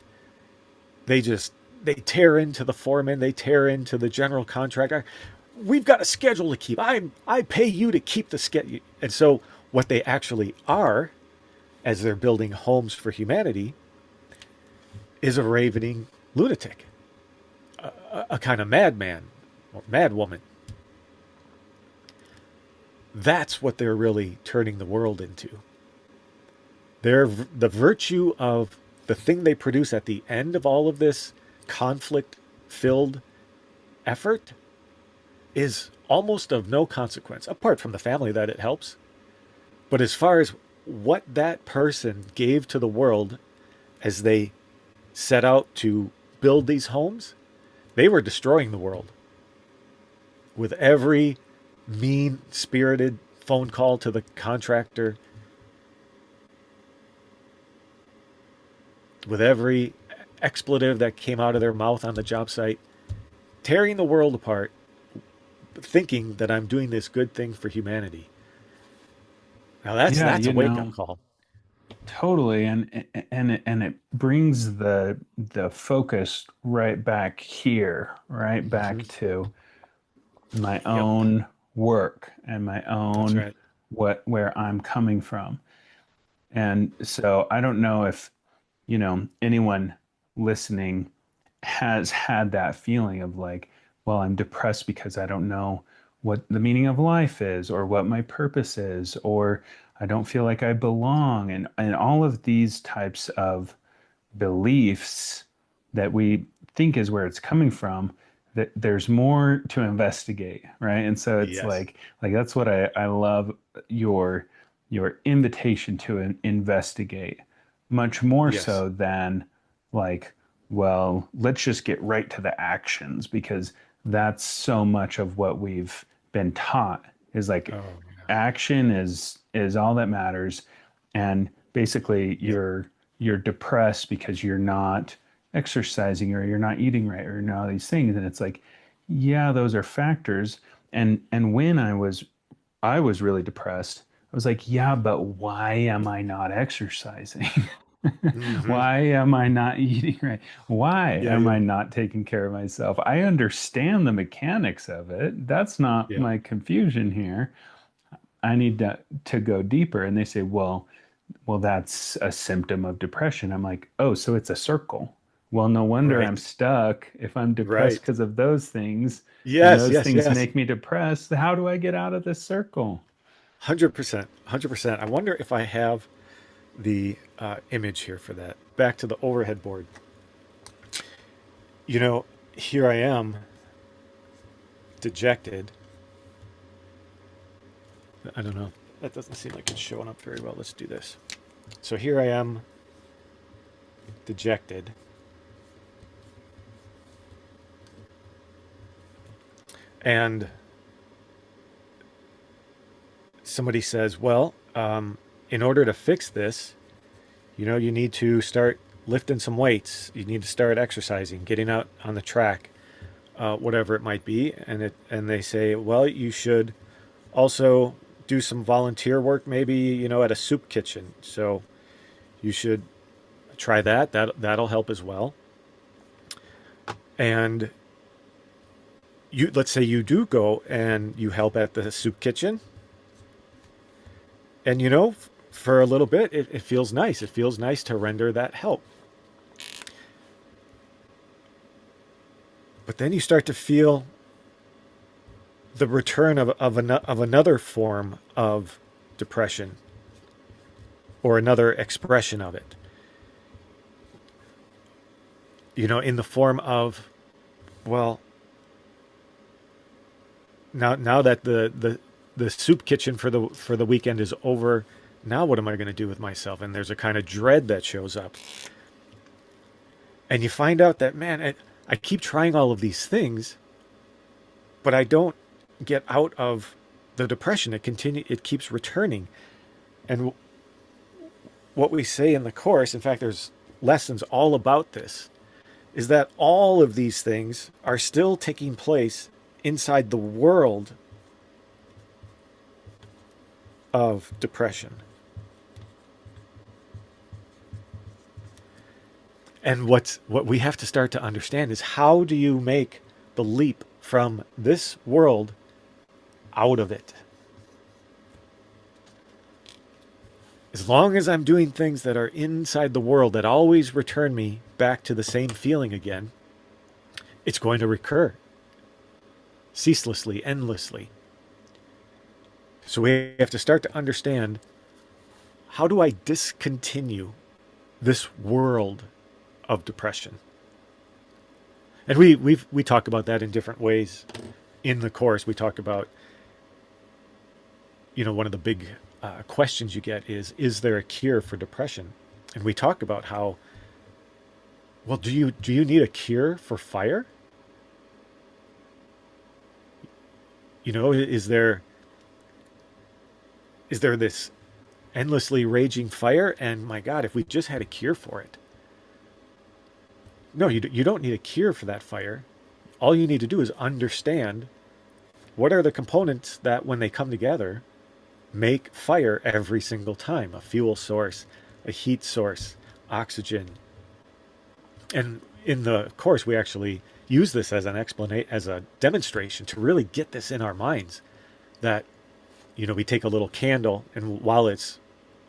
they tear into the foreman, they tear into the general contractor. We've got a schedule to keep. I pay you to keep the schedule. And so what they actually are, as they're building homes for humanity, is a ravening lunatic, a kind of madman or madwoman. That's what they're really turning the world into. The virtue of the thing they produce at the end of all of this conflict filled effort is almost of no consequence, apart from the family that it helps. But as far as what that person gave to the world as they set out to build these homes, they were destroying the world with every mean spirited phone call to the contractor, with every expletive that came out of their mouth on the job site, tearing the world apart, thinking that I'm doing this good thing for humanity. Now Yeah, that's a wake up call. totally. And it brings the focus right back here, right Hmm. back to my Yep, own work and my that's own right. where I'm coming from. And so I don't know if, anyone listening has had that feeling of like, well, I'm depressed because I don't know what the meaning of life is or what my purpose is, or I don't feel like I belong. And all of these types of beliefs that we think is where it's coming from, that there's more to investigate, right? And so it's Yes. like that's what I love your invitation to investigate much more Yes. so than like, well, let's just get right to the actions because that's so much of what we've been taught is like Oh, yeah. action is all that matters. And basically Yep. you're depressed because you're not exercising or you're not eating right or all these things. And it's like, yeah, those are factors. And when I was really depressed, I was like, yeah, but why am I not exercising? Hmm. Why am I not eating right? Why Yeah, am yeah, I not taking care of myself? I understand the mechanics of it. That's not yeah. my confusion here. I need to go deeper. And they say, well, that's a symptom of depression. I'm like, oh, so it's a circle. Well, no wonder I'm Right, stuck if I'm depressed right. because of those things, and Yes, those yes, things yes. make me depressed. How do I get out of this circle? 100%, 100%. I wonder if I have the image here for that. Back to the overhead board. You know, here I am, dejected. I don't know. That doesn't seem like it's showing up very well. Let's do this. So here I am, dejected. And somebody says, well, in order to fix this, you need to start lifting some weights. You need to start exercising, getting out on the track, whatever it might be. And they say, well, you should also do some volunteer work, maybe, at a soup kitchen. So you should try that. That'll help as well. And let's say you do go and you help at the soup kitchen, and for a little bit, it feels nice. It feels nice to render that help. But then you start to feel the return of another form of depression or another expression of it. In the form of, well, now that the soup kitchen for the weekend is over, now what am I going to do with myself? And there's a kind of dread that shows up. And you find out that, man, I keep trying all of these things, but I don't get out of the depression. It keeps returning. And what we say in the course, in fact, there's lessons all about this, is that all of these things are still taking place inside the world of depression. And what we have to start to understand is, how do you make the leap from this world out of it? As long as I'm doing things that are inside the world that always return me back to the same feeling again, it's going to recur ceaselessly, endlessly. So we have to start to understand, how do I discontinue this world of depression? And we talk about that in different ways in the course. We talk about, one of the big questions you get is there a cure for depression? And we talk about how, well, do you need a cure for fire? Is there this endlessly raging fire? And my God, if we just had a cure for it. No, you don't need a cure for that fire. All you need to do is understand what are the components that, when they come together, make fire every single time. A fuel source, a heat source, oxygen. And in the course, we actually use this as as a demonstration to really get this in our minds, that, we take a little candle, and while it's,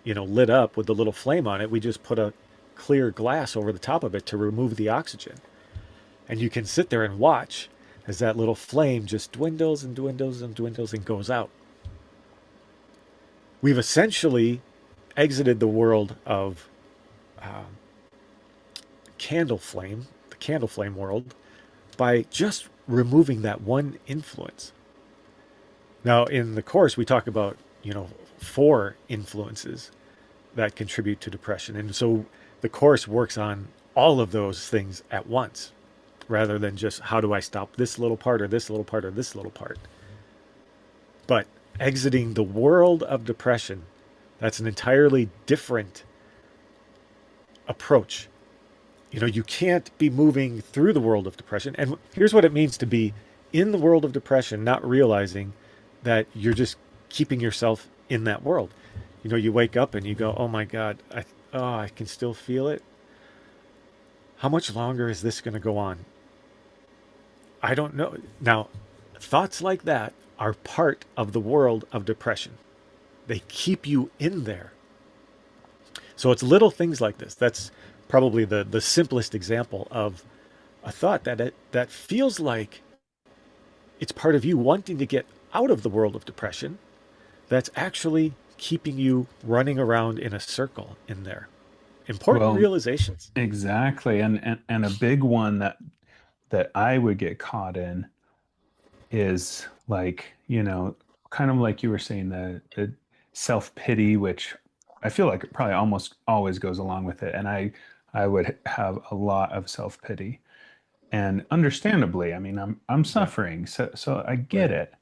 lit up with the little flame on it, we just put a clear glass over the top of it to remove the oxygen. And you can sit there and watch as that little flame just dwindles and dwindles and dwindles and goes out. We've essentially exited the world of the candle flame world, by just removing that one influence. Now, in the course, we talk about, 4 influences that contribute to depression. And so the course works on all of those things at once, rather than just how do I stop this little part or this little part or this little part. But exiting the world of depression, that's an entirely different approach. You can't be moving through the world of depression. And here's what it means to be in the world of depression, not realizing that you're just keeping yourself in that world. You wake up and you go, oh my God, I can still feel it. How much longer is this going to go on? I don't know. Now, thoughts like that are part of the world of depression. They keep you in there. So it's little things like this. That's probably the simplest example of a thought that feels like it's part of you wanting to get out of the world of depression, that's actually keeping you running around in a circle in there. Important Well, realizations. exactly. And a big one that I would get caught in is like, kind of like you were saying, the self-pity, which I feel like it probably almost always goes along with it. And I would have a lot of self-pity. And understandably, I mean, I'm Yeah, suffering, so I get right, it.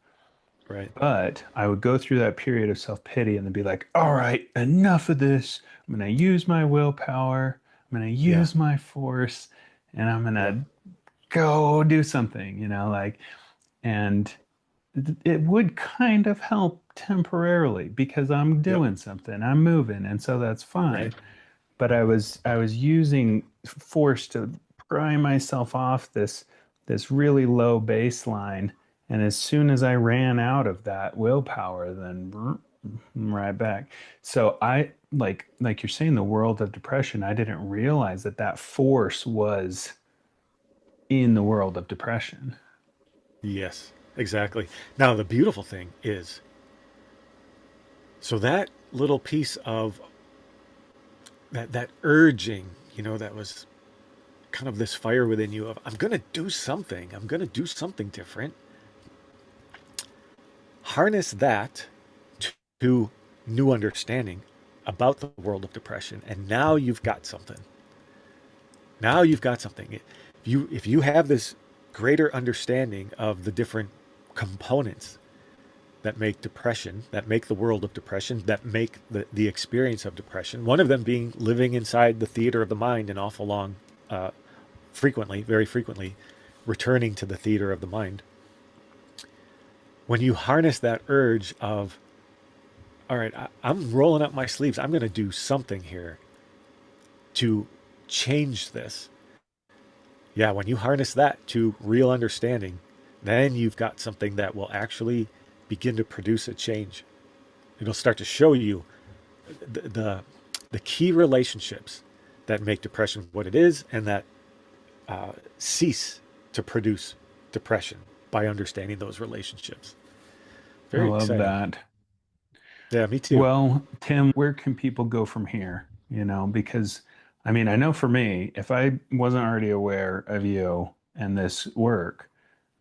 right. But I would go through that period of self-pity and then be like, all right, enough of this. I'm going to use my willpower. I'm going to Yeah, use my force, and I'm going yeah, to go do something, like, and it would kind of help temporarily because I'm yep, doing something, I'm moving, and so that's right. fine. But I was using force to pry myself off this really low baseline, and as soon as I ran out of that willpower, then right back. So I like you're saying, the world of depression, I didn't realize that force was in the world of depression. Yes, exactly. Now, the beautiful thing is, so that little piece of that urging, that was kind of this fire within you of, I'm going to do something. I'm going to do something different. Harness that to new understanding about the world of depression. And now you've got something. Now you've got something. If you have this greater understanding of the different components that make depression, that make the world of depression, that make the experience of depression, one of them being living inside the theater of the mind and off along, frequently, very frequently, returning to the theater of the mind. When you harness that urge of, all right, I'm rolling up my sleeves, I'm going to do something here to change this. Yeah, when you harness that to real understanding, then you've got something that will actually begin to produce a change. It'll start to show you the, the, the key relationships that make depression what it is, and that cease to produce depression by understanding those relationships. I Very love exciting. that. Yeah, me too. Well, Tim, where can people go from here? Because I mean, I know for me, if I wasn't already aware of you and this work,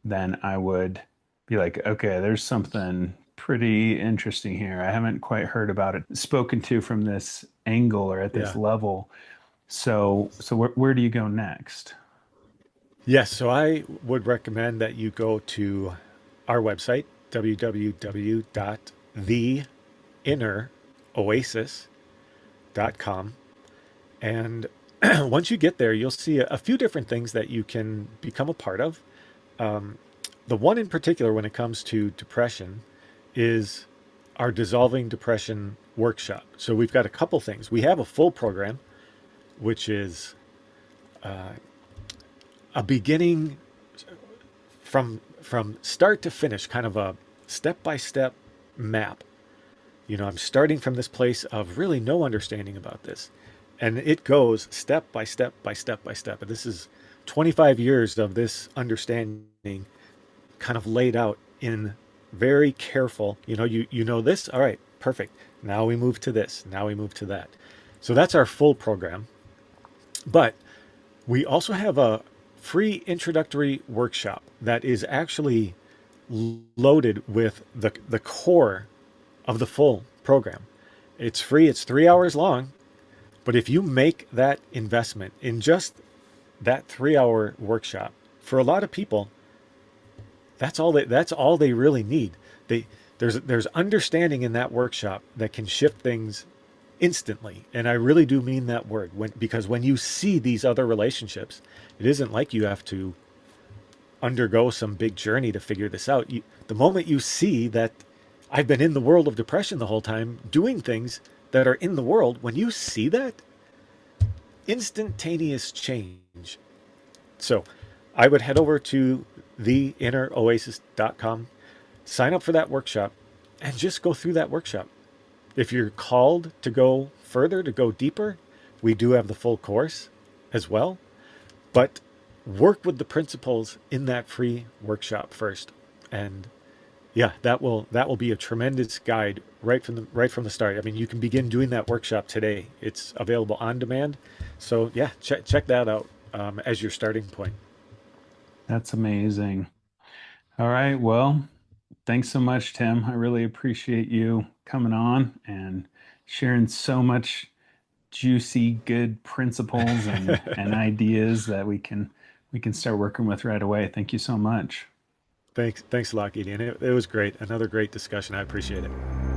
then I would be like, okay, there's something pretty interesting here. I haven't quite heard about it spoken to from this angle or at this Yeah. level. So where do you go next? Yes, so I would recommend that you go to our website, www.theinneroasis.com. And once you get there, you'll see a few different things that you can become a part of. The one in particular, when it comes to depression, is our Dissolving Depression workshop. So we've got a couple things. We have a full program, which is a beginning from start to finish, kind of a step by step map. I'm starting from this place of really no understanding about this, and it goes step by step by step by step. And this is 25 years of this understanding, kind of laid out in very careful. You know this. All right, perfect. Now we move to this. Now we move to that. So that's our full program. But we also have a free introductory workshop that is actually loaded with the core of the full program. It's free. It's 3 hours long, But if you make that investment in just that 3 hour workshop, for a lot of people, that's all they really need. There's understanding in that workshop that can shift things instantly. And I really do mean that word, because when you see these other relationships, it isn't like you have to undergo some big journey to figure this out. The moment you see that I've been in the world of depression the whole time doing things that are in the world, when you see that, instantaneous change. So I would head over to theinneroasis.com, sign up for that workshop, and just go through that workshop. If you're called to go further, to go deeper, we do have the full course as well. But work with the principles in that free workshop first. And yeah, that will be a tremendous guide right from the start. I mean, you can begin doing that workshop today. It's available on demand. So yeah, check that out as your starting point. That's amazing. All right. Well, thanks so much, Tim. I really appreciate you coming on and sharing so much juicy, good principles and ideas that we can start working with right away. Thank you so much. Thanks a lot, Gideon. It was great. Another great discussion. I appreciate it.